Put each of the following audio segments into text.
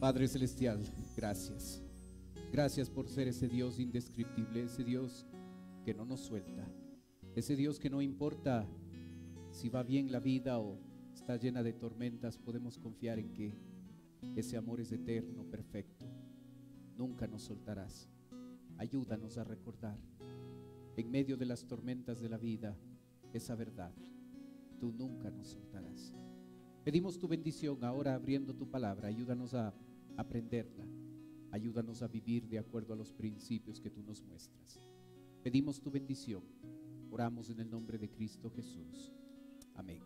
Padre Celestial, gracias. Gracias por ser ese Dios indescriptible, ese Dios que no nos suelta, ese Dios que no importa si va bien la vida o está llena de tormentas, podemos confiar en que ese amor es eterno, perfecto. Nunca nos soltarás. Ayúdanos a recordar en medio de las tormentas de la vida esa verdad. Tú nunca nos soltarás. Pedimos tu bendición ahora abriendo tu palabra. Ayúdanos a aprenderla. Ayúdanos a vivir de acuerdo a los principios que tú nos muestras. Pedimos tu bendición. Oramos en el nombre de Cristo Jesús. Amén.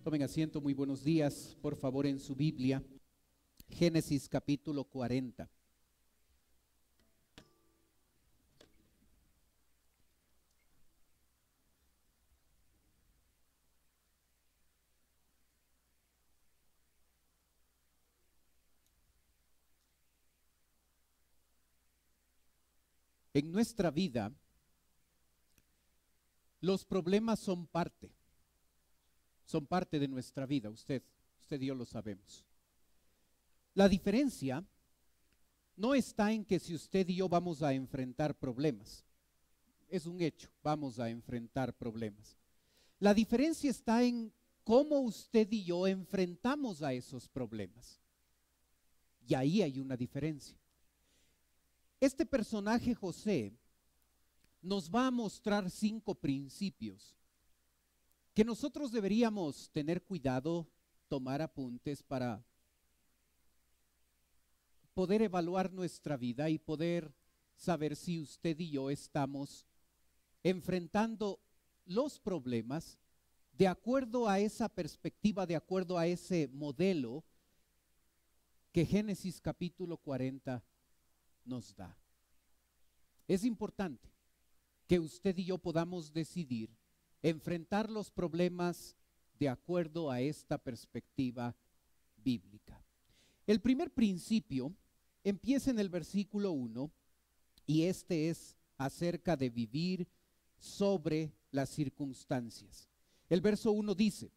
Tomen asiento, muy buenos días. Por favor, en su Biblia, Génesis capítulo 40. En nuestra vida, los problemas son parte de nuestra vida. Usted y yo lo sabemos. La diferencia no está en que si usted y yo vamos a enfrentar problemas. Es un hecho, vamos a enfrentar problemas. La diferencia está en cómo usted y yo enfrentamos a esos problemas. Y ahí hay una diferencia. Este personaje José nos va a mostrar 5 principios que nosotros deberíamos tener cuidado, tomar apuntes para poder evaluar nuestra vida y poder saber si usted y yo estamos enfrentando los problemas de acuerdo a esa perspectiva, de acuerdo a ese modelo que Génesis capítulo 40 nos da. Es importante que usted y yo podamos decidir enfrentar los problemas de acuerdo a esta perspectiva bíblica. El primer principio empieza en el versículo 1 y este es acerca de vivir sobre las circunstancias. El verso 1 dice: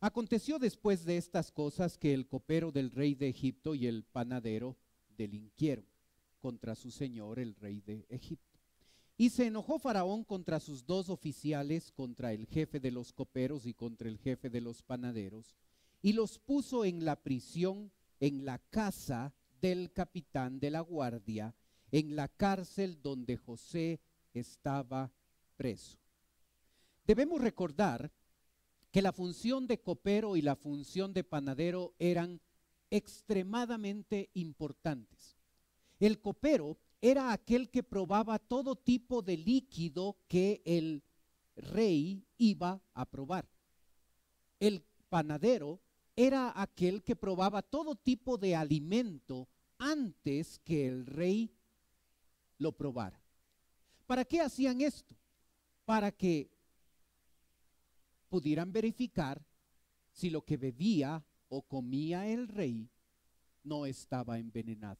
aconteció después de estas cosas que el copero del rey de Egipto y el panadero delinquieron contra su señor, el rey de Egipto. Y se enojó Faraón contra sus 2 oficiales, contra el jefe de los coperos y contra el jefe de los panaderos, y los puso en la prisión, en la casa del capitán de la guardia, en la cárcel donde José estaba preso. Debemos recordar que la función de copero y la función de panadero eran extremadamente importantes. El copero era aquel que probaba todo tipo de líquido que el rey iba a probar. El panadero era aquel que probaba todo tipo de alimento antes que el rey lo probara. ¿Para qué hacían esto? Para que pudieran verificar si lo que bebía o comía el rey no estaba envenenado.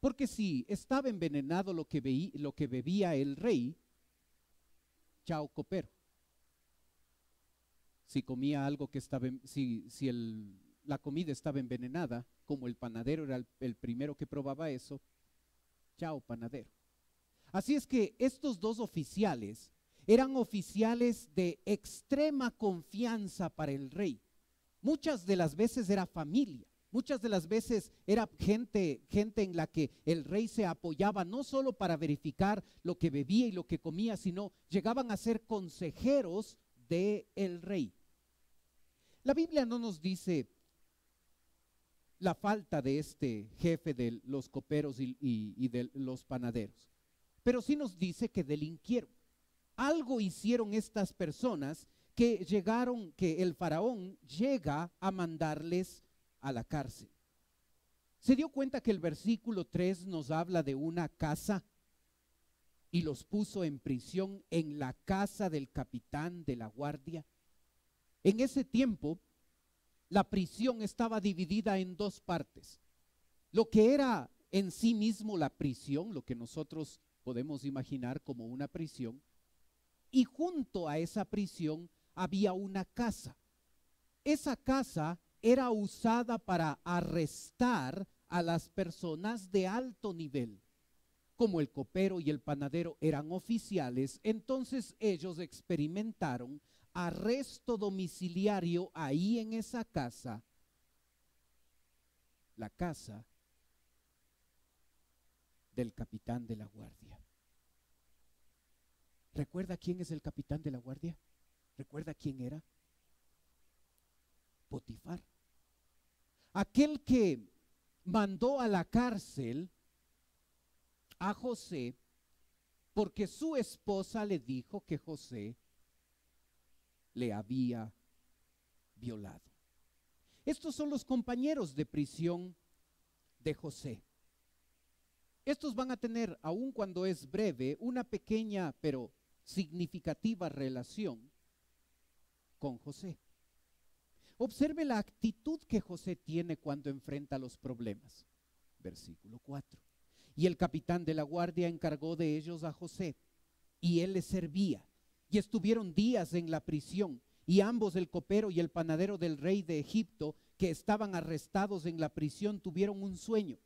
Porque si estaba envenenado lo que bebía el rey, chao copero. Si comía algo que estaba, la comida estaba envenenada, como el panadero era el primero que probaba eso, chao panadero. Así es que estos 2 oficiales eran oficiales de extrema confianza para el rey. Muchas de las veces era familia. Muchas de las veces era gente en la que el rey se apoyaba no solo para verificar lo que bebía y lo que comía, sino llegaban a ser consejeros del rey. La Biblia no nos dice la falta de este jefe de los coperos y de los panaderos, pero sí nos dice que delinquieron. Algo hicieron estas personas que el faraón llega a mandarles a la cárcel. ¿Se dio cuenta que el versículo 3 nos habla de una casa? Y los puso en prisión en la casa del capitán de la guardia. En ese tiempo, la prisión estaba dividida en 2 partes. Lo que era en sí mismo la prisión, lo que nosotros podemos imaginar como una prisión, y junto a esa prisión había una casa. Esa casa era usada para arrestar a las personas de alto nivel. Como el copero y el panadero eran oficiales, entonces ellos experimentaron arresto domiciliario ahí en esa casa, la casa del capitán de la guardia. ¿Recuerda quién es el capitán de la guardia? ¿Recuerda quién era? Potifar. Aquel que mandó a la cárcel a José porque su esposa le dijo que José le había violado. Estos son los compañeros de prisión de José. Estos van a tener, aun cuando es breve, una pequeña pero significativa relación con José. Observe la actitud que José tiene cuando enfrenta los problemas. Versículo 4. Y el capitán de la guardia encargó de ellos a José, y él les servía. Y estuvieron días en la prisión, y ambos, el copero y el panadero del rey de Egipto, que estaban arrestados en la prisión, tuvieron un sueño,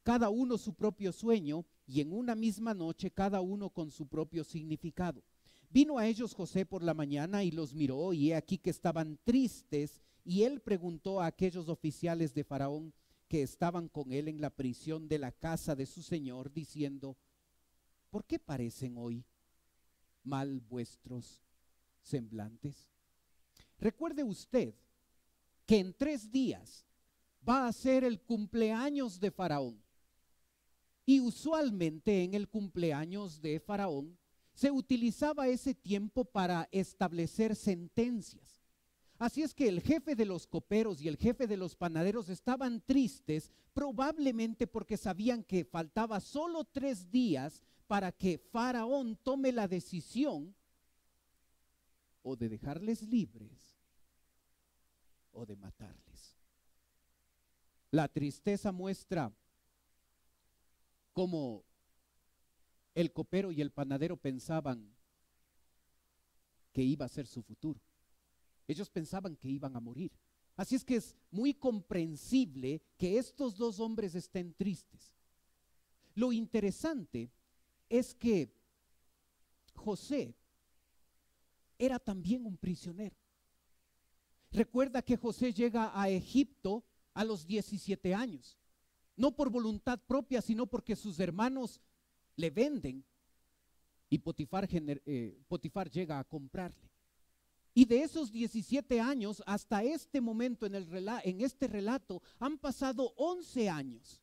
cada uno su propio sueño, y en una misma noche cada uno con su propio significado. Vino a ellos José por la mañana y los miró, y he aquí que estaban tristes, y él preguntó a aquellos oficiales de Faraón que estaban con él en la prisión de la casa de su señor, diciendo: ¿por qué parecen hoy mal vuestros semblantes? Recuerde usted que en 3 días va a ser el cumpleaños de Faraón. Y usualmente en el cumpleaños de Faraón se utilizaba ese tiempo para establecer sentencias. Así es que el jefe de los coperos y el jefe de los panaderos estaban tristes, probablemente porque sabían que faltaba solo 3 días para que Faraón tome la decisión o de dejarles libres o de matarles. La tristeza muestra cómo el copero y el panadero pensaban que iba a ser su futuro. Ellos pensaban que iban a morir. Así es que es muy comprensible que estos 2 hombres estén tristes. Lo interesante es que José era también un prisionero. Recuerda que José llega a Egipto a los 17 años, no por voluntad propia, sino porque sus hermanos le venden y Potifar llega a comprarle. Y de esos 17 años hasta este momento en este relato han pasado 11 años.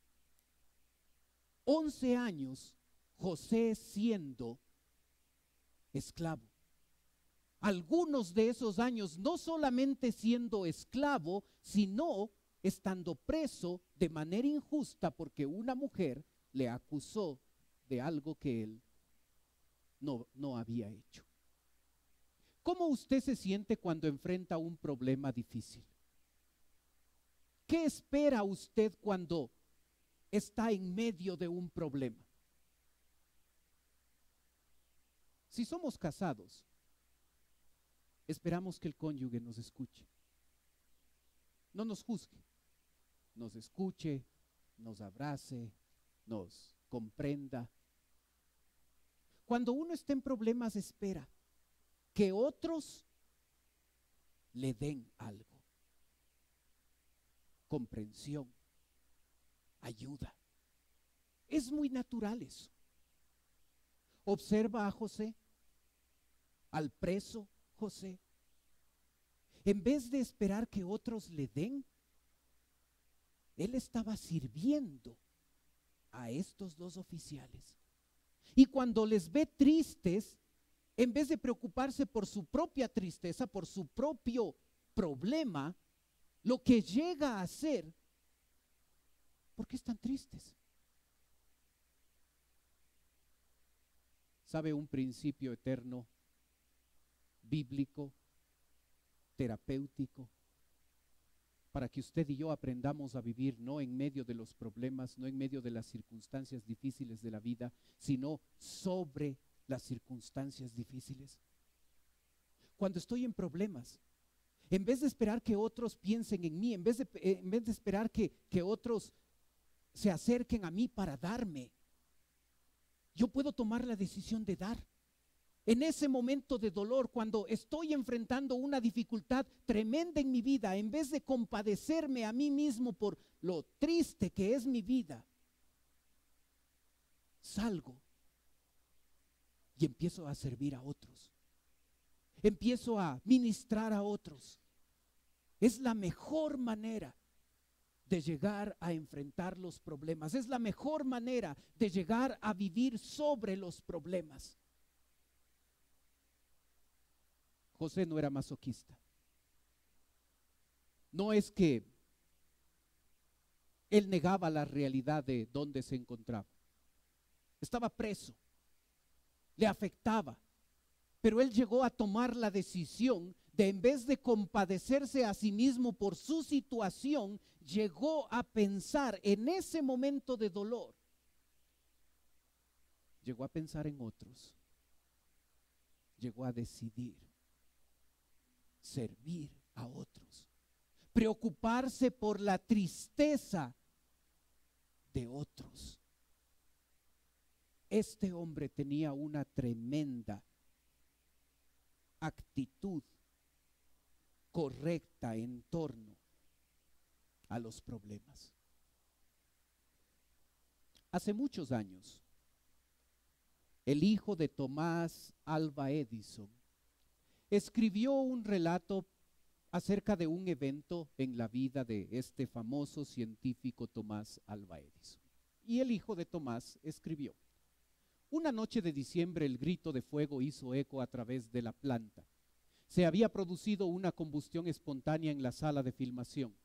11 años José siendo esclavo. Algunos de esos años no solamente siendo esclavo, sino estando preso de manera injusta porque una mujer le acusó de algo que él no había hecho. ¿Cómo usted se siente cuando enfrenta un problema difícil? ¿Qué espera usted cuando está en medio de un problema? Si somos casados, esperamos que el cónyuge nos escuche. No nos juzgue, nos escuche, nos abrace, nos comprenda. Cuando uno está en problemas, espera que otros le den algo. Comprensión, ayuda. Es muy natural eso. Observa a José, al preso José. En vez de esperar que otros le den, él estaba sirviendo a estos 2 oficiales. Y cuando les ve tristes, en vez de preocuparse por su propia tristeza, por su propio problema, lo que llega a hacer, ¿por qué están tristes? ¿Sabe un principio eterno, bíblico, terapéutico? Para que usted y yo aprendamos a vivir no en medio de los problemas, no en medio de las circunstancias difíciles de la vida, sino sobre las circunstancias difíciles. Cuando estoy en problemas, En vez de esperar que otros piensen en mí, en vez de esperar que otros se acerquen a mí para darme, yo puedo tomar la decisión de dar. En ese momento de dolor, cuando estoy enfrentando una dificultad tremenda en mi vida, en vez de compadecerme a mí mismo por lo triste que es mi vida, salgo y empiezo a servir a otros. Empiezo a ministrar a otros. Es la mejor manera de llegar a enfrentar los problemas. Es la mejor manera de llegar a vivir sobre los problemas. José no era masoquista. No es que él negaba la realidad de donde se encontraba. Estaba preso, le afectaba, pero él llegó a tomar la decisión de, en vez de compadecerse a sí mismo por su situación, llegó a pensar en ese momento de dolor, llegó a pensar en otros, llegó a decidir servir a otros, preocuparse por la tristeza de otros. Este hombre tenía una tremenda actitud correcta en torno a los problemas. Hace muchos años, el hijo de Tomás Alva Edison escribió un relato acerca de un evento en la vida de este famoso científico Tomás Alva Edison. Y el hijo de Tomás escribió: una noche de diciembre el grito de fuego hizo eco a través de la planta. Se había producido una combustión espontánea en la sala de filmación.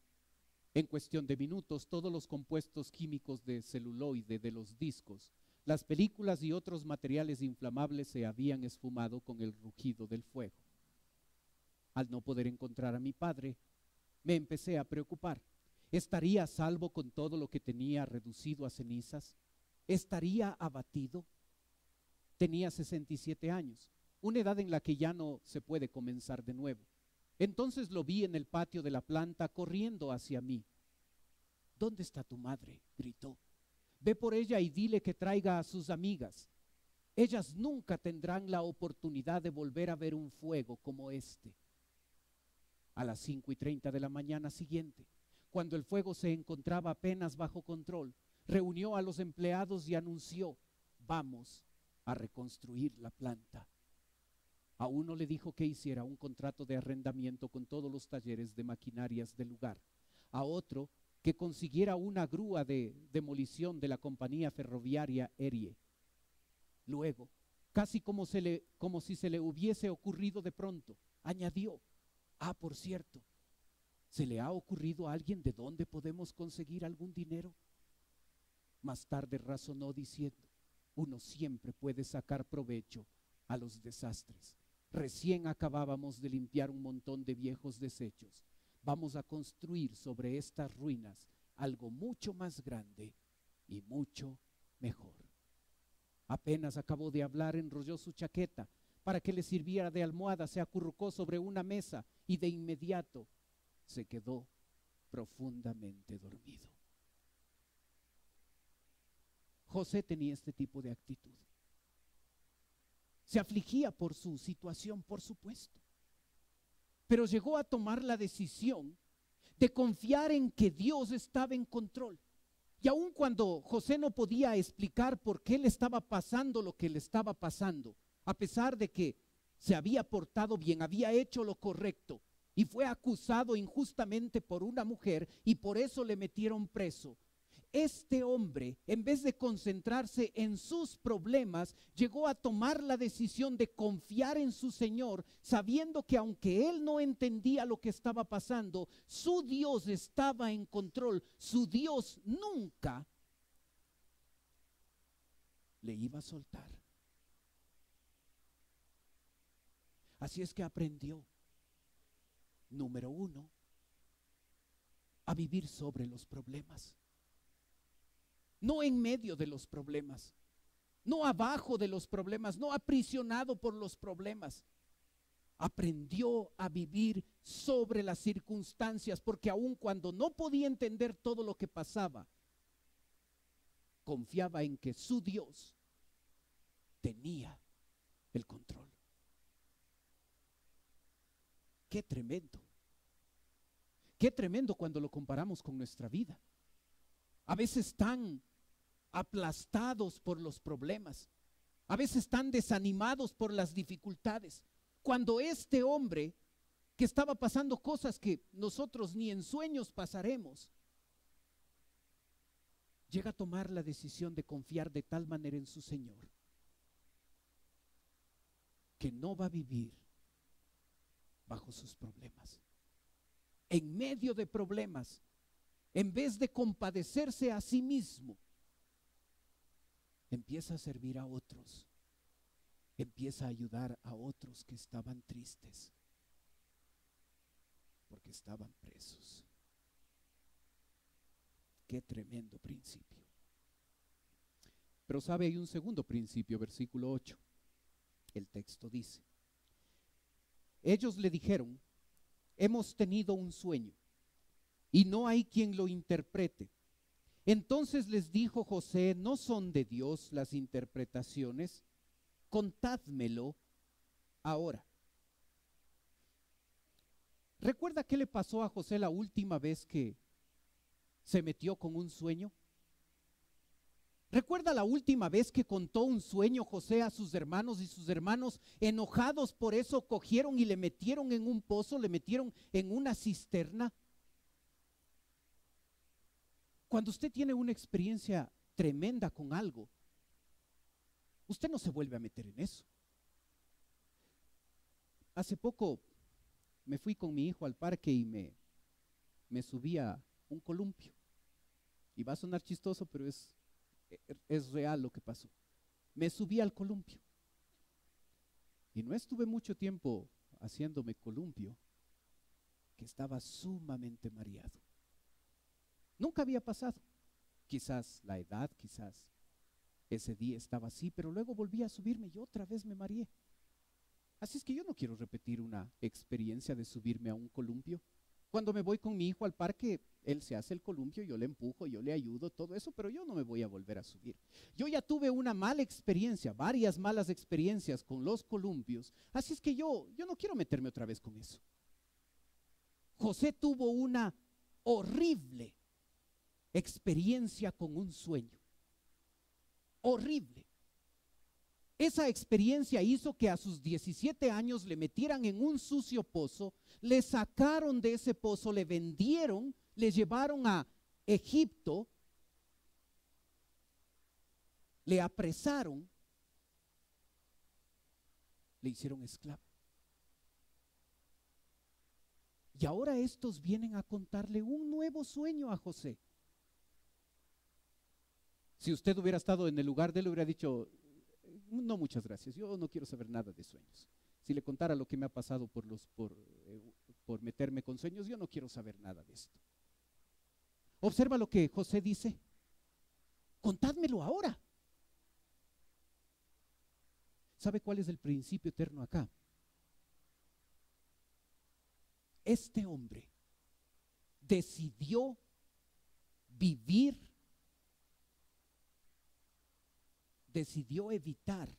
En cuestión de minutos, todos los compuestos químicos de celuloide de los discos, las películas y otros materiales inflamables se habían esfumado con el rugido del fuego. Al no poder encontrar a mi padre, me empecé a preocupar. ¿Estaría a salvo con todo lo que tenía reducido a cenizas? ¿Estaría abatido? Tenía 67 años, una edad en la que ya no se puede comenzar de nuevo. Entonces lo vi en el patio de la planta corriendo hacia mí. ¿Dónde está tu madre?, gritó. Ve por ella y dile que traiga a sus amigas. Ellas nunca tendrán la oportunidad de volver a ver un fuego como este. A las 5:30 de la mañana siguiente, cuando el fuego se encontraba apenas bajo control, reunió a los empleados y anunció: vamos a reconstruir la planta. A uno le dijo que hiciera un contrato de arrendamiento con todos los talleres de maquinarias del lugar. A otro que consiguiera una grúa de demolición de la compañía ferroviaria Erie. Luego, casi como si se le hubiese ocurrido de pronto, añadió: por cierto, ¿se le ha ocurrido a alguien de dónde podemos conseguir algún dinero? Más tarde razonó diciendo: uno siempre puede sacar provecho a los desastres. Recién acabábamos de limpiar un montón de viejos desechos. Vamos a construir sobre estas ruinas algo mucho más grande y mucho mejor. Apenas acabó de hablar, enrolló su chaqueta para que le sirviera de almohada, se acurrucó sobre una mesa y de inmediato se quedó profundamente dormido. José tenía este tipo de actitud. Se afligía por su situación, por supuesto, pero llegó a tomar la decisión de confiar en que Dios estaba en control. Y aun cuando José no podía explicar por qué le estaba pasando lo que le estaba pasando, a pesar de que se había portado bien, había hecho lo correcto y fue acusado injustamente por una mujer y por eso le metieron preso, este hombre, en vez de concentrarse en sus problemas, llegó a tomar la decisión de confiar en su Señor, sabiendo que aunque él no entendía lo que estaba pasando, su Dios estaba en control. Su Dios nunca le iba a soltar. Así es que aprendió, número 1, a vivir sobre los problemas. No en medio de los problemas, no abajo de los problemas, no aprisionado por los problemas. aprendió a vivir sobre las circunstancias, porque aun cuando no podía entender todo lo que pasaba, confiaba en que su Dios tenía el control. Qué tremendo. Qué tremendo cuando lo comparamos con nuestra vida. A veces tan aplastados por los problemas, a veces tan desanimados por las dificultades, cuando este hombre que estaba pasando cosas que nosotros ni en sueños pasaremos, llega a tomar la decisión de confiar de tal manera en su Señor que no va a vivir bajo sus problemas. En medio de problemas, en vez de compadecerse a sí mismo, empieza a servir a otros, empieza a ayudar a otros que estaban tristes porque estaban presos. Qué tremendo principio. Pero sabe, hay un segundo principio, versículo 8. El texto dice: ellos le dijeron, hemos tenido un sueño y no hay quien lo interprete. Entonces les dijo José, ¿no son de Dios las interpretaciones? Contádmelo ahora. ¿Recuerda qué le pasó a José la última vez que se metió con un sueño? ¿Recuerda la última vez que contó un sueño José a sus hermanos y sus hermanos, enojados por eso, cogieron y le metieron en un pozo, le metieron en una cisterna? Cuando usted tiene una experiencia tremenda con algo, usted no se vuelve a meter en eso. Hace poco me fui con mi hijo al parque y me subí a un columpio. Y va a sonar chistoso, pero es real lo que pasó. Me subí al columpio y no estuve mucho tiempo haciéndome columpio, que estaba sumamente mareado. Nunca había pasado. Quizás la edad, quizás ese día estaba así, pero luego volví a subirme y otra vez me mareé. Así es que yo no quiero repetir una experiencia de subirme a un columpio. Cuando me voy con mi hijo al parque, él se hace el columpio, yo le empujo, yo le ayudo, todo eso, pero yo no me voy a volver a subir. Yo ya tuve una mala experiencia, varias malas experiencias con los columpios, así es que yo no quiero meterme otra vez con eso. José tuvo una horrible experiencia con un sueño. Horrible. Esa experiencia hizo que a sus 17 años le metieran en un sucio pozo, le sacaron de ese pozo, le vendieron, le llevaron a Egipto, le apresaron, le hicieron esclavo. Y ahora estos vienen a contarle un nuevo sueño a José. Si usted hubiera estado en el lugar de él, hubiera dicho, no, muchas gracias, yo no quiero saber nada de sueños. Si le contara lo que me ha pasado por meterme con sueños, yo no quiero saber nada de esto. Observa lo que José dice: contádmelo ahora. ¿Sabe cuál es el principio eterno acá? Este hombre decidió vivir, decidió evitar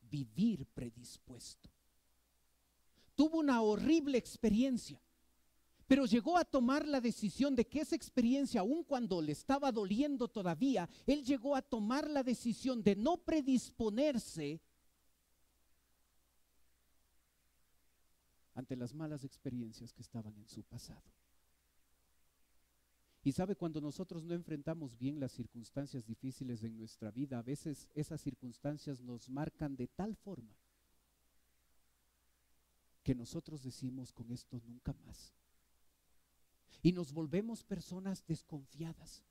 vivir predispuesto. Tuvo una horrible experiencia, pero llegó a tomar la decisión de que esa experiencia, aun cuando le estaba doliendo todavía, él llegó a tomar la decisión de no predisponerse ante las malas experiencias que estaban en su pasado. Y sabe, cuando nosotros no enfrentamos bien las circunstancias difíciles en nuestra vida, a veces esas circunstancias nos marcan de tal forma que nosotros decimos, con esto nunca más. Y nos volvemos personas desconfiadas,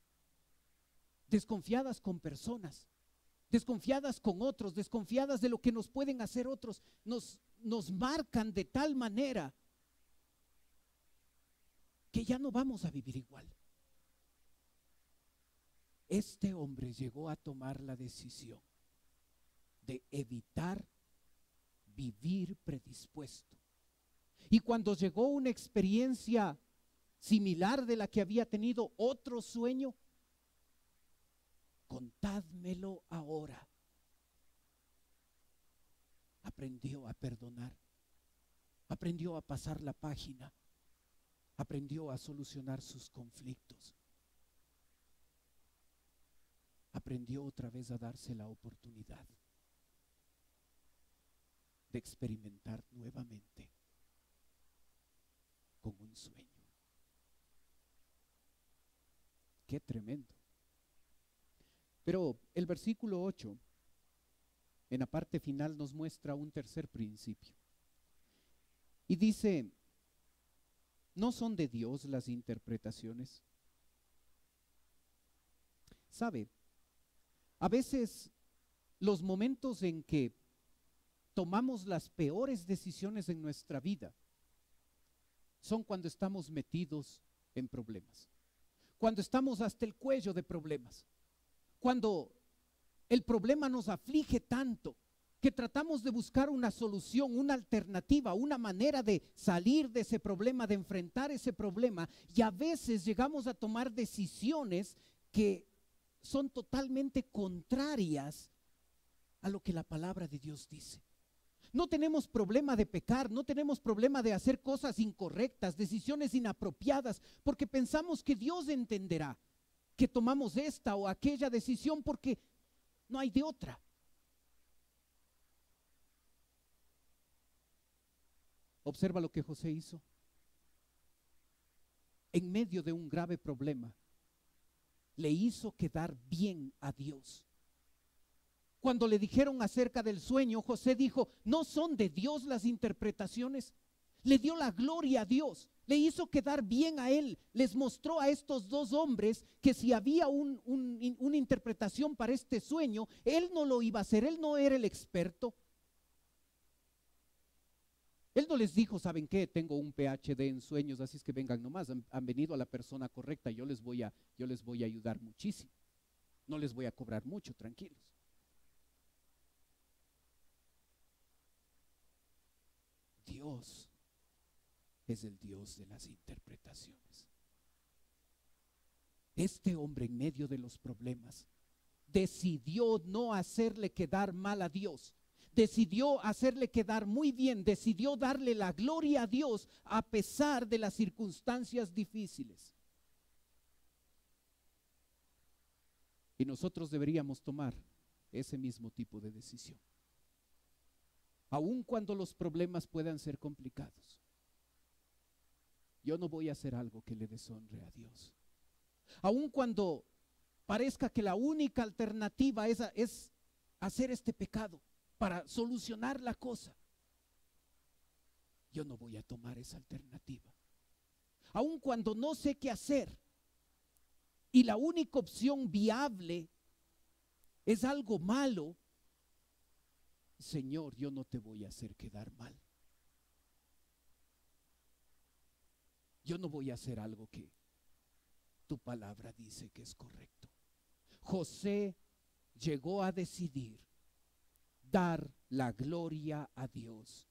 desconfiadas con personas, desconfiadas con otros, desconfiadas de lo que nos pueden hacer otros. Nos marcan de tal manera que ya no vamos a vivir igual. Este hombre llegó a tomar la decisión de evitar vivir predispuesto. Y cuando llegó una experiencia similar de la que había tenido, otro sueño, contádmelo ahora. Aprendió a perdonar, aprendió a pasar la página, aprendió a solucionar sus conflictos, aprendió otra vez a darse la oportunidad de experimentar nuevamente con un sueño. Qué tremendo. Pero el versículo 8, en la parte final, nos muestra un tercer principio. Y dice, ¿no son de Dios las interpretaciones? ¿Sabe? A veces los momentos en que tomamos las peores decisiones en nuestra vida son cuando estamos metidos en problemas, cuando estamos hasta el cuello de problemas, cuando el problema nos aflige tanto que tratamos de buscar una solución, una alternativa, una manera de salir de ese problema, de enfrentar ese problema, y a veces llegamos a tomar decisiones que son totalmente contrarias a lo que la palabra de Dios dice. No tenemos problema de pecar, no tenemos problema de hacer cosas incorrectas, decisiones inapropiadas, porque pensamos que Dios entenderá que tomamos esta o aquella decisión porque no hay de otra. Observa lo que José hizo. En medio de un grave problema, le hizo quedar bien a Dios. Cuando le dijeron acerca del sueño, José dijo, ¿no son de Dios las interpretaciones? Le dio la gloria a Dios, le hizo quedar bien a él, les mostró a estos dos hombres que si había una interpretación para este sueño, él no lo iba a hacer, él no era el experto. Él no les dijo, ¿saben qué? Tengo un PhD en sueños, así es que vengan nomás, han venido a la persona correcta, yo les voy a ayudar muchísimo, no les voy a cobrar mucho, tranquilos. Dios es el Dios de las interpretaciones. Este hombre en medio de los problemas decidió no hacerle quedar mal a Dios, decidió hacerle quedar muy bien, decidió darle la gloria a Dios a pesar de las circunstancias difíciles. Y nosotros deberíamos tomar ese mismo tipo de decisión, aun cuando los problemas puedan ser complicados. Yo no voy a hacer algo que le deshonre a Dios. Aun cuando parezca que la única alternativa es hacer este pecado para solucionar la cosa, yo no voy a tomar esa alternativa. Aun cuando no sé qué hacer y la única opción viable es algo malo, Señor, yo no te voy a hacer quedar mal. Yo no voy a hacer algo que tu palabra dice que es correcto. José llegó a decidir dar la gloria a Dios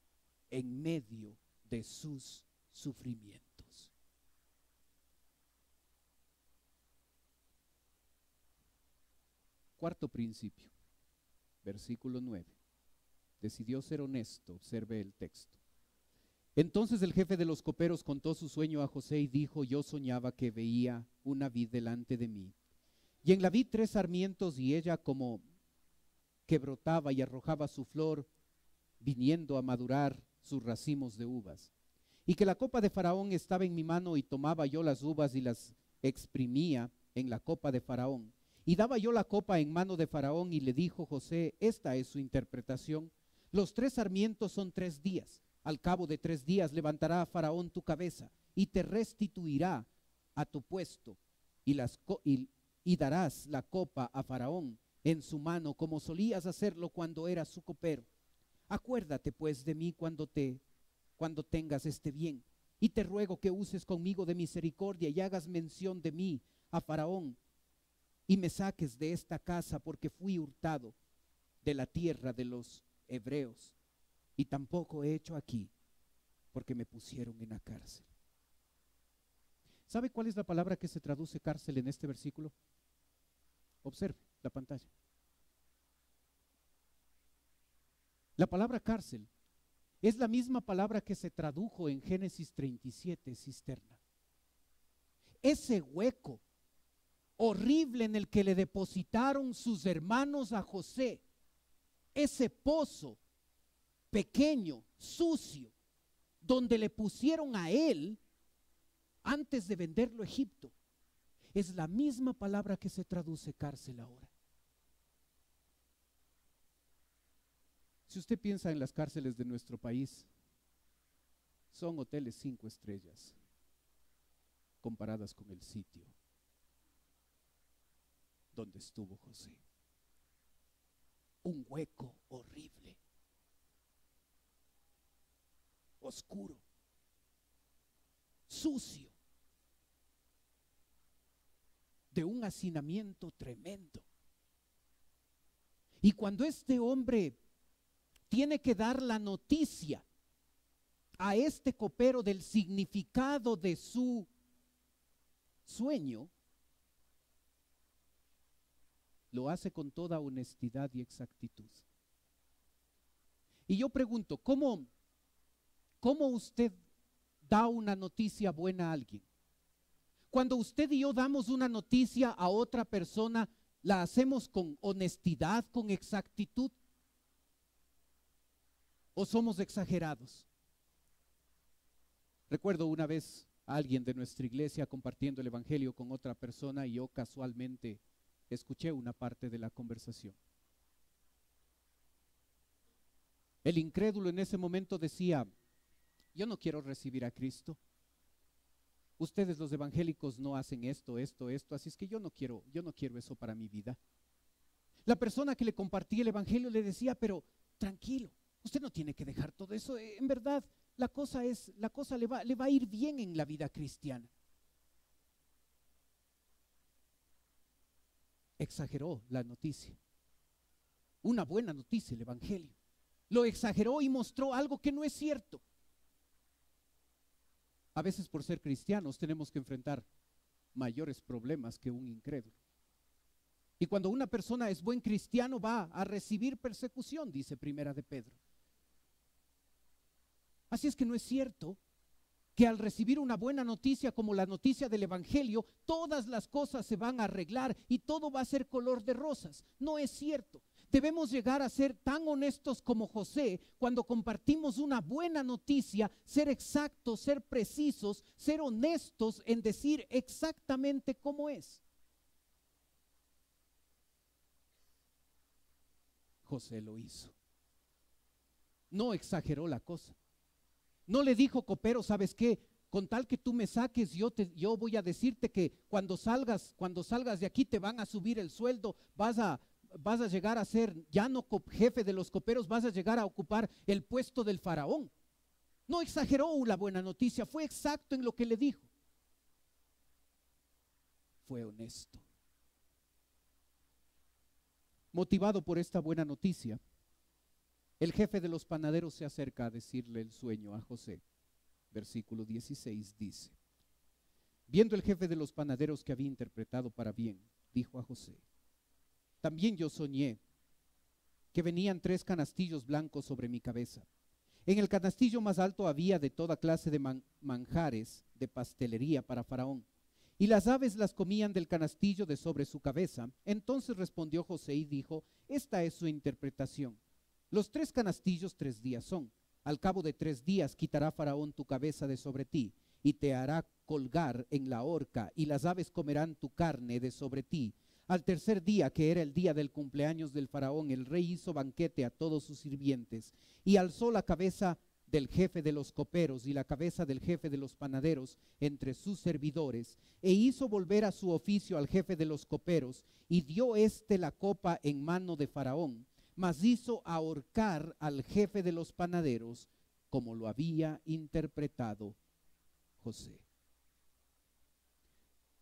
en medio de sus sufrimientos. Cuarto principio, versículo 9. Decidió ser honesto, observe el texto. Entonces el jefe de los coperos contó su sueño a José y dijo, yo soñaba que veía una vid delante de mí, y en la vid 3 sarmientos, y ella como que brotaba y arrojaba su flor, viniendo a madurar sus racimos de uvas. Y que la copa de Faraón estaba en mi mano, y tomaba yo las uvas y las exprimía en la copa de Faraón. Y daba yo la copa en mano de Faraón, y le dijo José, esta es su interpretación. Los 3 sarmientos son 3 días. Al cabo de 3 días levantará a Faraón tu cabeza y te restituirá a tu puesto, y darás la copa a Faraón en su mano, como solías hacerlo cuando eras su copero. Acuérdate pues de mí cuando tengas este bien, y te ruego que uses conmigo de misericordia y hagas mención de mí a Faraón, y me saques de esta casa, porque fui hurtado de la tierra de los hebreos. y tampoco he hecho aquí porque me pusieron en la cárcel. ¿Sabe cuál es la palabra que se traduce cárcel en este versículo? Observe la pantalla. La palabra cárcel es la misma palabra que se tradujo en Génesis 37, cisterna. Ese hueco horrible en el que le depositaron sus hermanos a José, ese pozo pequeño, sucio, donde le pusieron a él antes de venderlo a Egipto, es la misma palabra que se traduce cárcel ahora. Si usted piensa en las cárceles de nuestro país, son hoteles 5 estrellas comparadas con el sitio donde estuvo José. Un hueco horrible, oscuro, sucio, de un hacinamiento tremendo. Y cuando este hombre tiene que dar la noticia a este copero del significado de su sueño, lo hace con toda honestidad y exactitud. Y yo pregunto, ¿cómo usted da una noticia buena a alguien? Cuando usted y yo damos una noticia a otra persona, ¿la hacemos con honestidad, con exactitud? ¿O somos exagerados? Recuerdo una vez a alguien de nuestra iglesia compartiendo el evangelio con otra persona y yo casualmente escuché una parte de la conversación. El incrédulo en ese momento decía: yo no quiero recibir a Cristo. Ustedes los evangélicos no hacen esto, así es que yo no quiero eso para mi vida. La persona que le compartía el evangelio le decía: pero tranquilo, usted no tiene que dejar todo eso. En verdad, la cosa le va a ir bien en la vida cristiana. Exageró la noticia. Una buena noticia, el evangelio. Lo exageró y mostró algo que no es cierto. A veces por ser cristianos tenemos que enfrentar mayores problemas que un incrédulo. Y cuando una persona es buen cristiano va a recibir persecución, dice Primera de Pedro. Así es que no es cierto que al recibir una buena noticia como la noticia del evangelio, todas las cosas se van a arreglar y todo va a ser color de rosas. No es cierto. Debemos llegar a ser tan honestos como José cuando compartimos una buena noticia, ser exactos, ser precisos, ser honestos en decir exactamente cómo es. José lo hizo. No exageró la cosa. No le dijo: copero, ¿sabes qué? Con tal que tú me saques, yo voy a decirte que cuando salgas de aquí te van a subir el sueldo, vas a llegar a ser ya no jefe de los coperos, vas a llegar a ocupar el puesto del faraón. No exageró la buena noticia, fue exacto en lo que le dijo. Fue honesto. Motivado por esta buena noticia, el jefe de los panaderos se acerca a decirle el sueño a José. Versículo 16 dice: viendo el jefe de los panaderos que había interpretado para bien, dijo a José: también yo soñé que venían 3 canastillos blancos sobre mi cabeza. En el canastillo más alto había de toda clase de manjares de pastelería para Faraón, y las aves las comían del canastillo de sobre su cabeza. Entonces respondió José y dijo: esta es su interpretación. Los 3 canastillos 3 días son. Al cabo de 3 días quitará Faraón tu cabeza de sobre ti y te hará colgar en la horca, y las aves comerán tu carne de sobre ti. Al tercer día, que era el día del cumpleaños del faraón, el rey hizo banquete a todos sus sirvientes y alzó la cabeza del jefe de los coperos y la cabeza del jefe de los panaderos entre sus servidores, e hizo volver a su oficio al jefe de los coperos, y dio la copa en mano de Faraón, mas hizo ahorcar al jefe de los panaderos, como lo había interpretado José.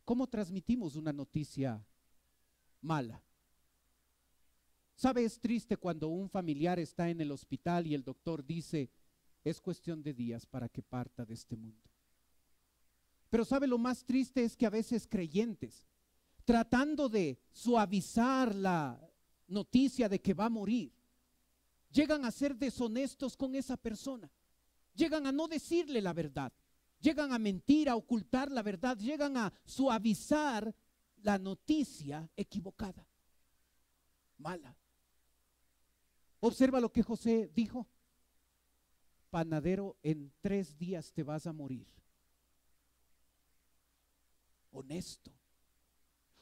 ¿Cómo transmitimos una noticia mala? ¿Sabe? Es triste cuando un familiar está en el hospital y el doctor dice, es cuestión de días para que parta de este mundo. Pero ¿sabe? Lo más triste es que a veces creyentes, tratando de suavizar la noticia de que va a morir, llegan a ser deshonestos con esa persona, llegan a no decirle la verdad, llegan a mentir, a ocultar la verdad, llegan a suavizar la noticia equivocada, mala. Observa lo que José dijo: panadero, en 3 días te vas a morir. Honesto.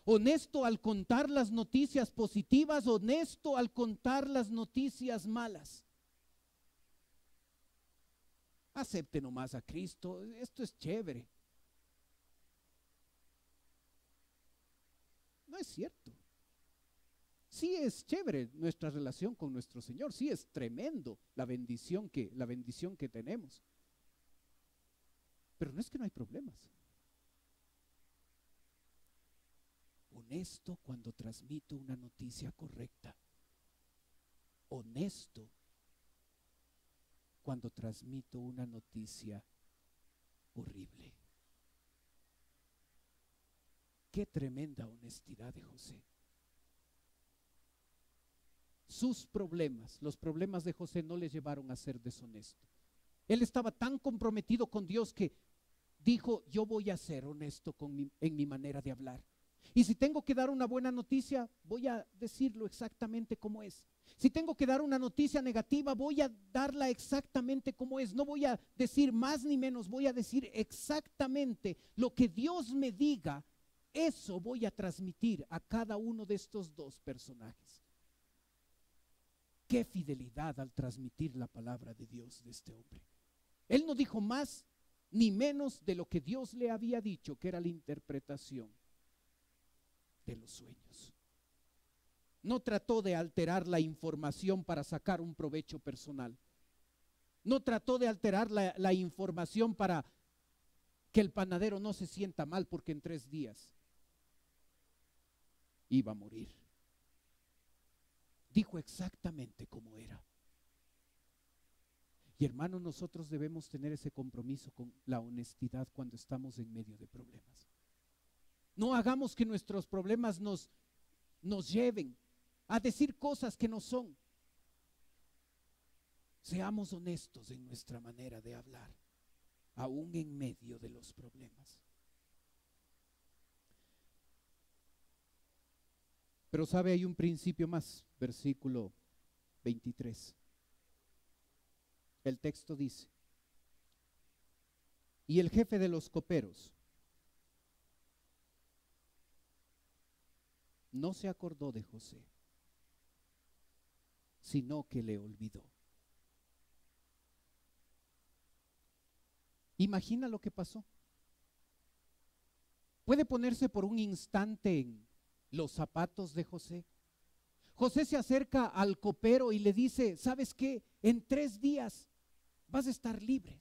Honesto al contar las noticias positivas, honesto al contar las noticias malas. Acepte nomás a Cristo, esto es chévere. No es cierto. Sí es chévere nuestra relación con nuestro Señor, sí es tremendo la bendición que tenemos. Pero no es que no hay problemas. Honesto cuando transmito una noticia correcta. Honesto cuando transmito una noticia horrible. Qué tremenda honestidad de José. Sus problemas, los problemas de José, no le llevaron a ser deshonesto. Él estaba tan comprometido con Dios que dijo: yo voy a ser honesto en mi manera de hablar. Y si tengo que dar una buena noticia, voy a decirlo exactamente como es. Si tengo que dar una noticia negativa, voy a darla exactamente como es. No voy a decir más ni menos, voy a decir exactamente lo que Dios me diga. Eso voy a transmitir a cada uno de estos dos personajes. Qué fidelidad al transmitir la palabra de Dios de este hombre. Él no dijo más ni menos de lo que Dios le había dicho, que era la interpretación de los sueños. No trató de alterar la información para sacar un provecho personal. No trató de alterar la información para que el panadero no se sienta mal porque en 3 días iba a morir. Dijo exactamente cómo era. Y hermanos, nosotros debemos tener ese compromiso con la honestidad cuando estamos en medio de problemas. No hagamos que nuestros problemas nos lleven a decir cosas que no son. Seamos honestos en nuestra manera de hablar, aún en medio de los problemas. Pero sabe, hay un principio más, versículo 23. El texto dice: y el jefe de los coperos no se acordó de José, sino que le olvidó. Imagina lo que pasó. Puede ponerse por un instante en los zapatos de José. José se acerca al copero y le dice: ¿sabes qué? En 3 días vas a estar libre.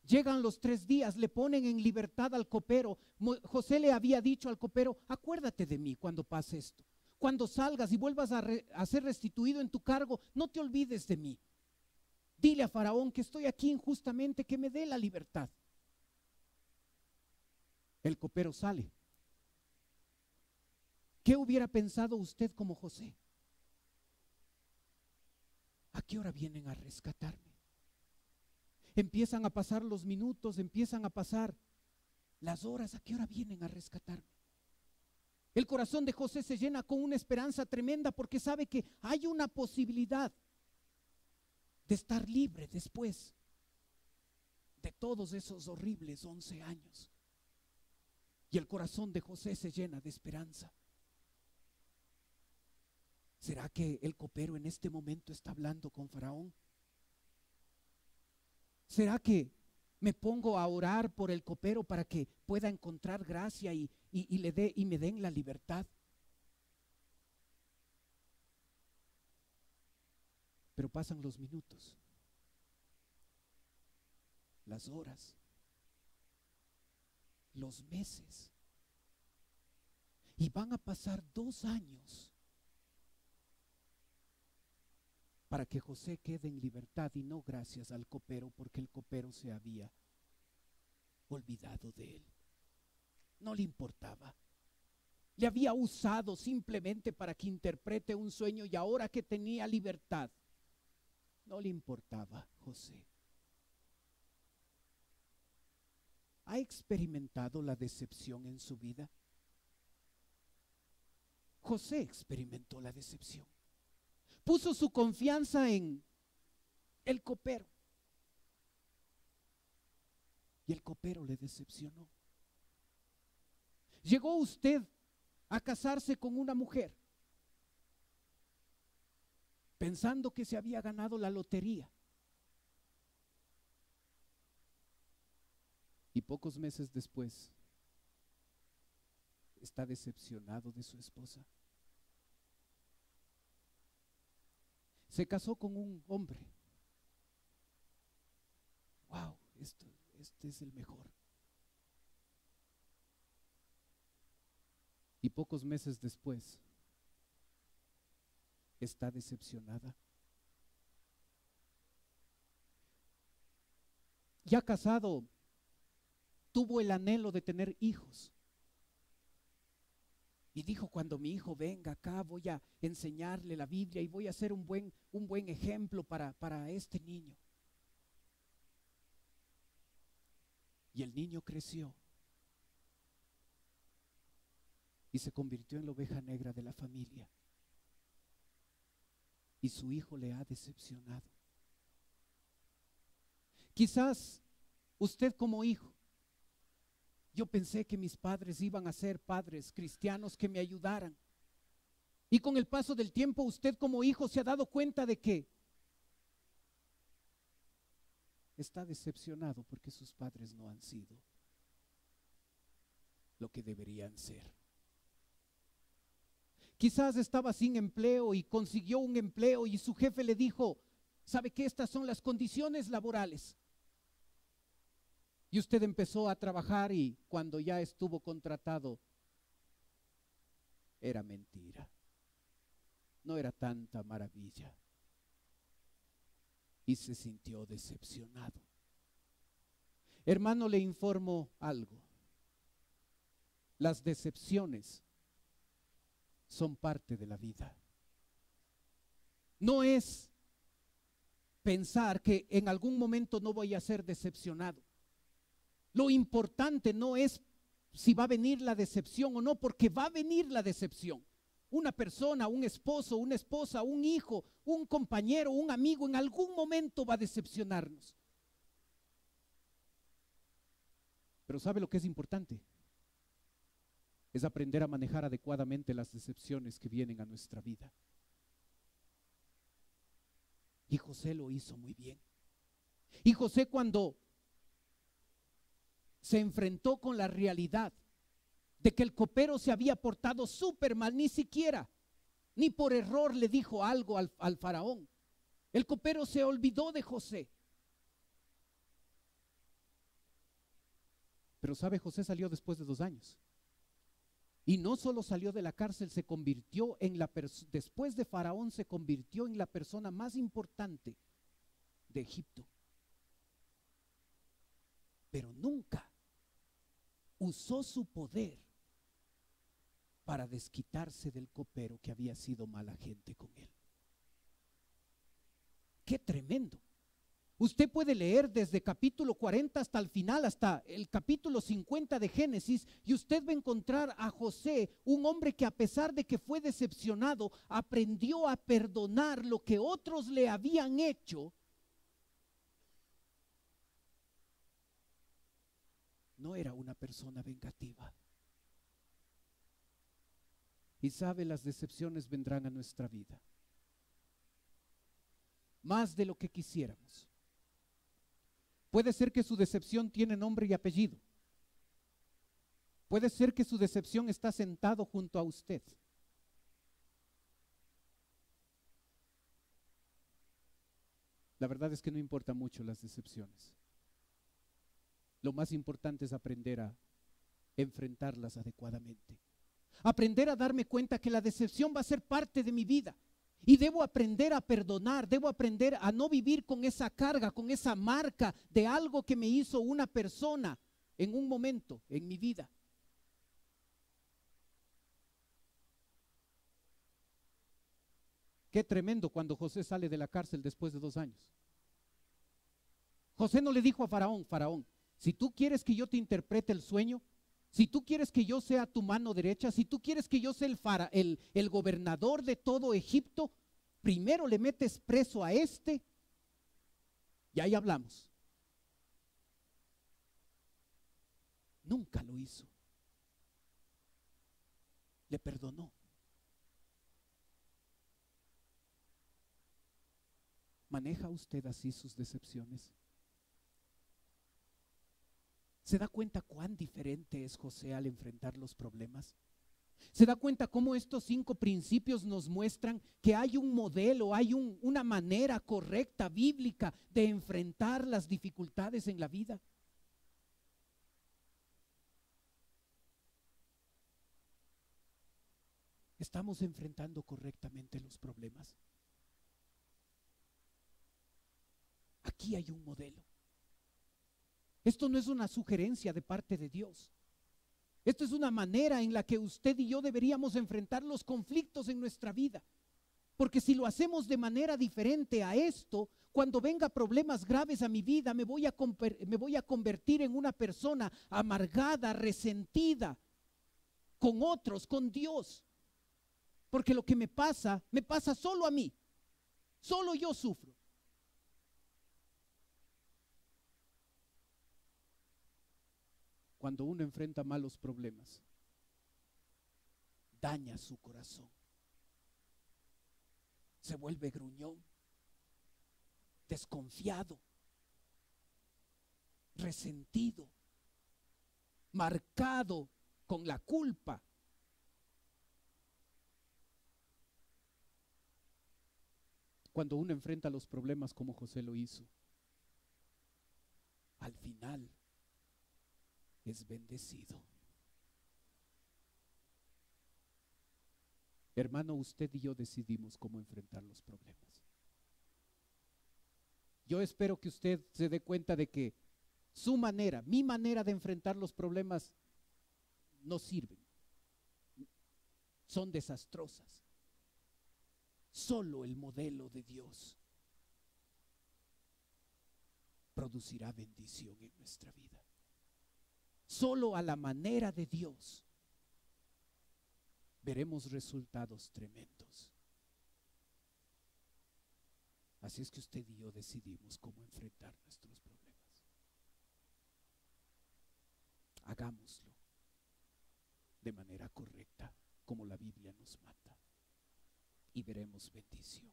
Llegan los 3 días, le ponen en libertad al copero. José le había dicho al copero: acuérdate de mí cuando pase esto. Cuando salgas y vuelvas a ser restituido en tu cargo, no te olvides de mí. Dile a Faraón que estoy aquí injustamente, que me dé la libertad. El copero sale. ¿Qué hubiera pensado usted como José? ¿A qué hora vienen a rescatarme? Empiezan a pasar los minutos, empiezan a pasar las horas. ¿A qué hora vienen a rescatarme? El corazón de José se llena con una esperanza tremenda porque sabe que hay una posibilidad de estar libre después de todos esos horribles 11 años. Y el corazón de José se llena de esperanza. ¿Será que el copero en este momento está hablando con Faraón? ¿Será que me pongo a orar por el copero para que pueda encontrar gracia y me den la libertad? Pero pasan los minutos, las horas, los meses, y van a pasar 2 años para que José quede en libertad y no gracias al copero, porque el copero se había olvidado de él. No le importaba. Le había usado simplemente para que interprete un sueño y ahora que tenía libertad, no le importaba José. ¿Ha experimentado la decepción en su vida? José experimentó la decepción. Puso su confianza en el copero. Y el copero le decepcionó. Llegó usted a casarse con una mujer pensando que se había ganado la lotería. Y pocos meses después está decepcionado de su esposa. Se casó con un hombre. Wow, este es el mejor. Y pocos meses después está decepcionada. Ya casado, tuvo el anhelo de tener hijos. Y dijo, cuando mi hijo venga acá voy a enseñarle la Biblia y voy a ser un buen ejemplo para este niño. Y el niño creció y se convirtió en la oveja negra de la familia. Y su hijo le ha decepcionado. Quizás usted como hijo, yo pensé que mis padres iban a ser padres cristianos que me ayudaran. Y con el paso del tiempo usted como hijo se ha dado cuenta de que está decepcionado porque sus padres no han sido lo que deberían ser. Quizás estaba sin empleo y consiguió un empleo y su jefe le dijo, ¿sabe qué? Estas son las condiciones laborales. Y usted empezó a trabajar y cuando ya estuvo contratado, era mentira. No era tanta maravilla. Y se sintió decepcionado. Hermano, le informo algo. Las decepciones son parte de la vida. No es pensar que en algún momento no voy a ser decepcionado. Lo importante no es si va a venir la decepción o no, porque va a venir la decepción. Una persona, un esposo, una esposa, un hijo, un compañero, un amigo, en algún momento va a decepcionarnos. Pero ¿sabe lo que es importante? Es aprender a manejar adecuadamente las decepciones que vienen a nuestra vida. Y José lo hizo muy bien. Y José, cuando se enfrentó con la realidad de que el copero se había portado súper mal, ni por error le dijo algo al faraón. El copero se olvidó de José. Pero sabe, José salió después de 2 años. Y no solo salió de la cárcel, se convirtió en después de Faraón, se convirtió en la persona más importante de Egipto. Pero nunca usó su poder para desquitarse del copero que había sido mala gente con él. ¡Qué tremendo! Usted puede leer desde capítulo 40 hasta el final, hasta el capítulo 50 de Génesis, y usted va a encontrar a José, un hombre que a pesar de que fue decepcionado, aprendió a perdonar lo que otros le habían hecho. No era una persona vengativa. Y sabe, las decepciones vendrán a nuestra vida, más de lo que quisiéramos. Puede ser que su decepción tiene nombre y apellido. Puede ser que su decepción está sentado junto a usted. La verdad es que no importa mucho las decepciones. Lo más importante es aprender a enfrentarlas adecuadamente. Aprender a darme cuenta que la decepción va a ser parte de mi vida Y debo aprender a perdonar, debo aprender a no vivir con esa carga, con esa marca de algo que me hizo una persona en un momento en mi vida. Qué tremendo cuando José sale de la cárcel después de 2 años. José no le dijo a Faraón: Faraón, si tú quieres que yo te interprete el sueño, si tú quieres que yo sea tu mano derecha, si tú quieres que yo sea el gobernador de todo Egipto, primero le metes preso a este y ahí hablamos. Nunca lo hizo. Le perdonó. ¿Maneja usted así sus decepciones? ¿Se da cuenta cuán diferente es José al enfrentar los problemas? ¿Se da cuenta cómo estos 5 principios nos muestran que hay un modelo, hay una manera correcta, bíblica, de enfrentar las dificultades en la vida? ¿Estamos enfrentando correctamente los problemas? Aquí hay un modelo. Esto no es una sugerencia de parte de Dios. Esto es una manera en la que usted y yo deberíamos enfrentar los conflictos en nuestra vida. Porque si lo hacemos de manera diferente a esto, cuando venga problemas graves a mi vida, me voy a convertir en una persona amargada, resentida con otros, con Dios. Porque lo que me pasa solo a mí. Solo yo sufro. Cuando uno enfrenta malos problemas, daña su corazón. Se vuelve gruñón, desconfiado, resentido, marcado con la culpa. Cuando uno enfrenta los problemas como José lo hizo, al final es bendecido. Hermano, usted y yo decidimos cómo enfrentar los problemas. Yo espero que usted se dé cuenta de que su manera, mi manera de enfrentar los problemas no sirven. Son desastrosas. Solo el modelo de Dios producirá bendición en nuestra vida. Solo a la manera de Dios veremos resultados tremendos. Así es que usted y yo decidimos cómo enfrentar nuestros problemas. Hagámoslo de manera correcta, como la Biblia nos manda, y veremos bendición.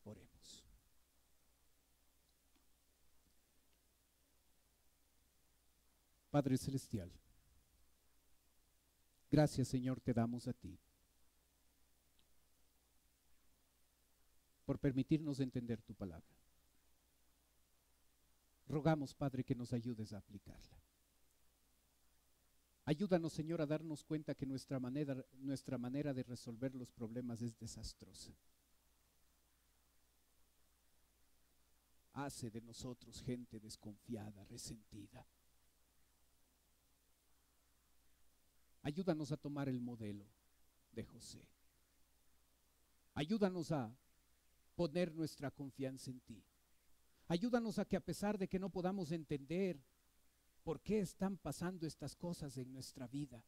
Oremos. Padre Celestial, gracias, Señor, te damos a ti por permitirnos entender tu palabra. Rogamos, Padre, que nos ayudes a aplicarla. Ayúdanos, Señor, a darnos cuenta que nuestra manera de resolver los problemas es desastrosa. Hace de nosotros gente desconfiada, resentida. Ayúdanos a tomar el modelo de José. Ayúdanos a poner nuestra confianza en ti. Ayúdanos a que, a pesar de que no podamos entender por qué están pasando estas cosas en nuestra vida,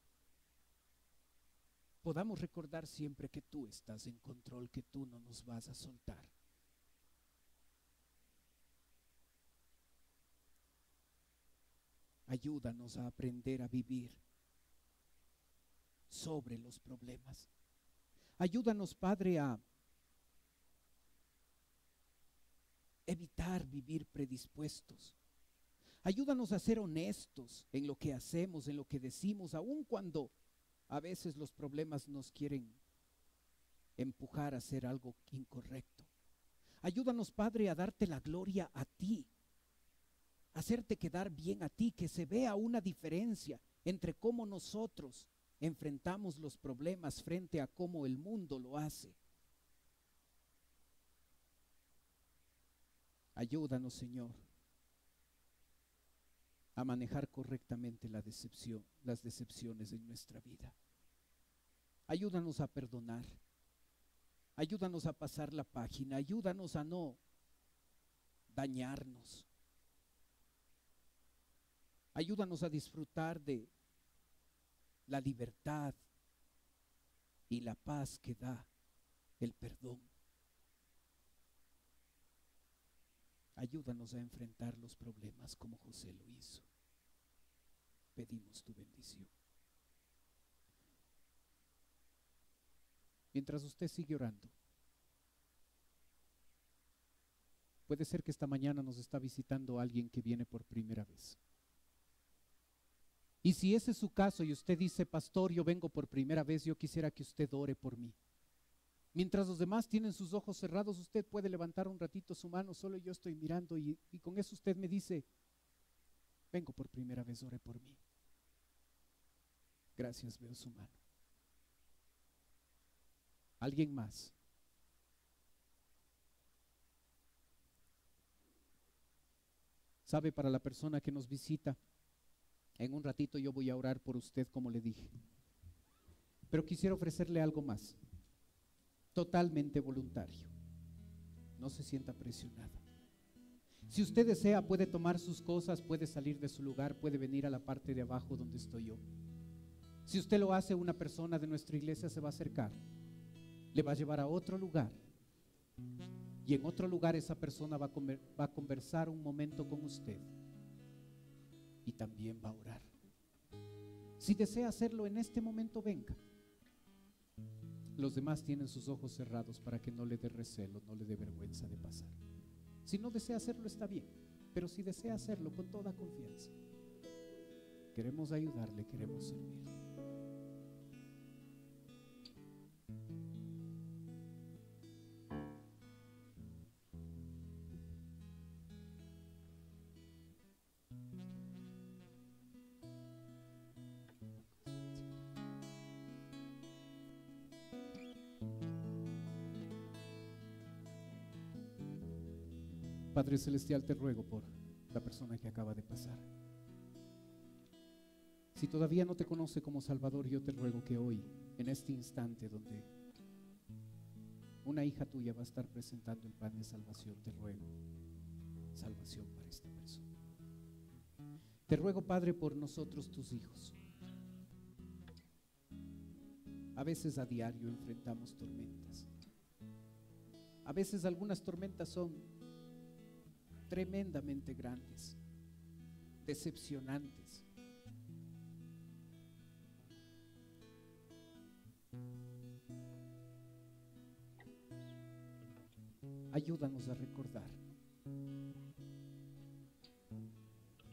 podamos recordar siempre que tú estás en control, que tú no nos vas a soltar. Ayúdanos a aprender a vivir sobre los problemas. Ayúdanos, Padre, a evitar vivir predispuestos. Ayúdanos a ser honestos en lo que hacemos, en lo que decimos, aun cuando a veces los problemas nos quieren empujar a hacer algo incorrecto. Ayúdanos, Padre, a darte la gloria a ti, a hacerte quedar bien a ti, que se vea una diferencia entre cómo nosotros enfrentamos los problemas frente a cómo el mundo lo hace. Ayúdanos, Señor, a manejar correctamente las decepciones en nuestra vida. Ayúdanos a perdonar. Ayúdanos a pasar la página. Ayúdanos a no dañarnos. Ayúdanos a disfrutar de la libertad y la paz que da el perdón. Ayúdanos a enfrentar los problemas como José lo hizo. Pedimos tu bendición. Mientras usted sigue orando, puede ser que esta mañana nos está visitando alguien que viene por primera vez. Y si ese es su caso y usted dice, pastor, yo vengo por primera vez, yo quisiera que usted ore por mí. Mientras los demás tienen sus ojos cerrados, usted puede levantar un ratito su mano, solo yo estoy mirando y con eso usted me dice, vengo por primera vez, ore por mí. Gracias, veo su mano. ¿Alguien más? ¿Sabe? Para la persona que nos visita, en un ratito yo voy a orar por usted como le dije. Pero quisiera ofrecerle algo más. Totalmente voluntario. No se sienta presionada. Si usted desea, puede tomar sus cosas, puede salir de su lugar, puede venir a la parte de abajo donde estoy yo. Si usted lo hace, una persona de nuestra iglesia se va a acercar, le va a llevar a otro lugar y en otro lugar esa persona va a conversar un momento con usted y también va a orar. Si desea hacerlo en este momento, venga. Los demás tienen sus ojos cerrados para que no le dé recelo, no le dé vergüenza de pasar. Si no desea hacerlo, está bien, pero si desea hacerlo con toda confianza, queremos ayudarle, queremos servirle. Padre Celestial, te ruego por la persona que acaba de pasar. Si todavía no te conoce como Salvador, yo te ruego que hoy, en este instante donde una hija tuya va a estar presentando el pan de salvación, te ruego salvación para esta persona. Te ruego, Padre, por nosotros, tus hijos. A veces a diario enfrentamos tormentas. A veces algunas tormentas son tremendamente grandes, decepcionantes. Ayúdanos a recordar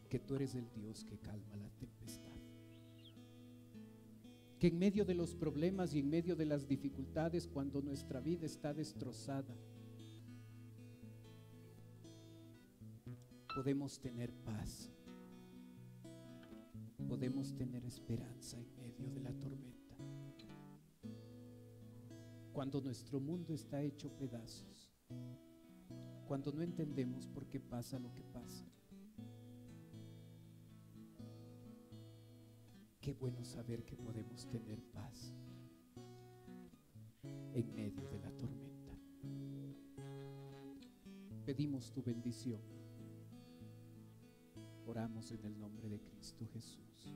que tú eres el Dios que calma la tempestad. Que en medio de los problemas y en medio de las dificultades, cuando nuestra vida está destrozada, podemos tener paz, podemos tener esperanza en medio de la tormenta. Cuando nuestro mundo está hecho pedazos, cuando no entendemos por qué pasa lo que pasa, qué bueno saber que podemos tener paz en medio de la tormenta. Pedimos tu bendición. Oramos en el nombre de Cristo Jesús.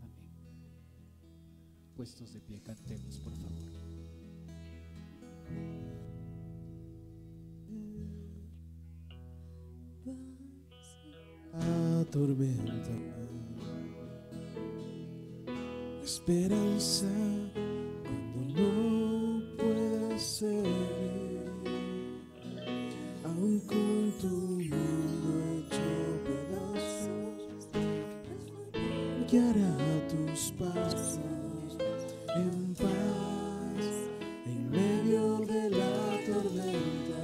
Amén. Puestos de pie, cantemos, por favor. La tormenta, esperanza cuando no puede ser, aún con tu mundo hecho pedazos, guiará tus pasos en paz en medio de la tormenta.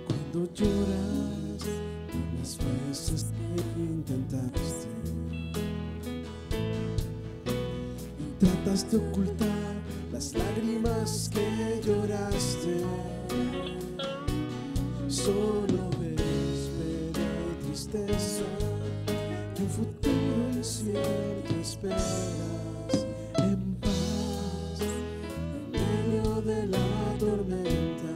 Cuando lloras por las veces que intentaste y tratas de ocultar las lágrimas que lloraste, solo ves pena y tristeza, que un futuro incierto esperas en paz, en medio de la tormenta.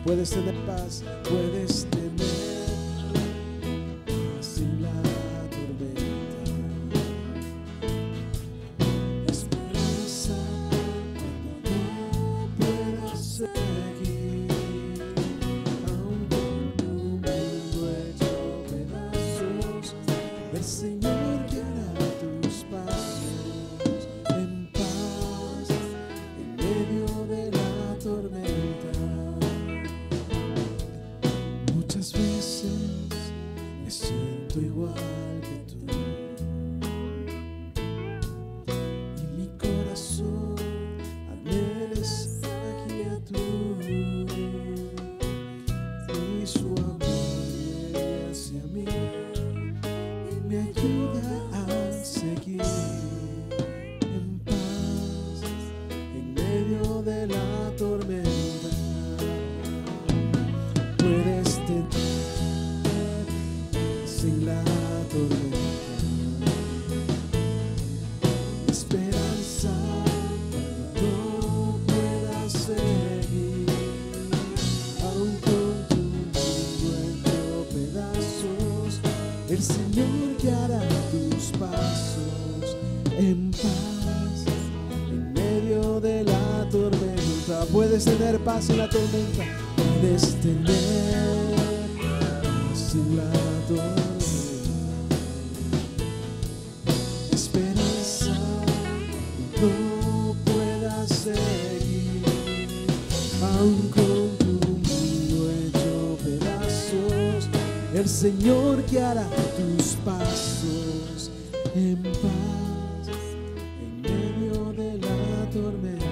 Puedes tener paz, puedes tener paz en la tormenta. Esperanza cuando no puedas seguir, aun con tu mundo hecho pedazos, el Señor guiará tus pasos en paz, en medio de la tormenta. Muchas veces me siento igual que tú, y mi corazón anhela estar aquí a tú, y su amor viene hacia mí y me ayuda a seguir en paz en medio de la tormenta. Puedes tener sin la tormenta, esperanza cuando no puedas seguir, aun con tu mundo hecho pedazos, el Señor guiará tus pasos en paz en medio de la tormenta. Puedes tener paz en la tormenta, puedes tener paz en la tormenta, esperanza no puedas seguir, aun con tu mundo hecho pedazos, el Señor guiará tus pasos en paz en medio de la tormenta.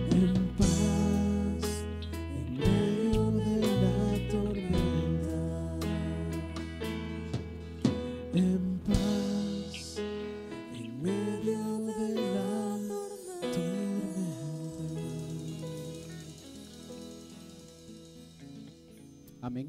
En paz en medio de la tormenta, en paz en medio de la tormenta. Amén.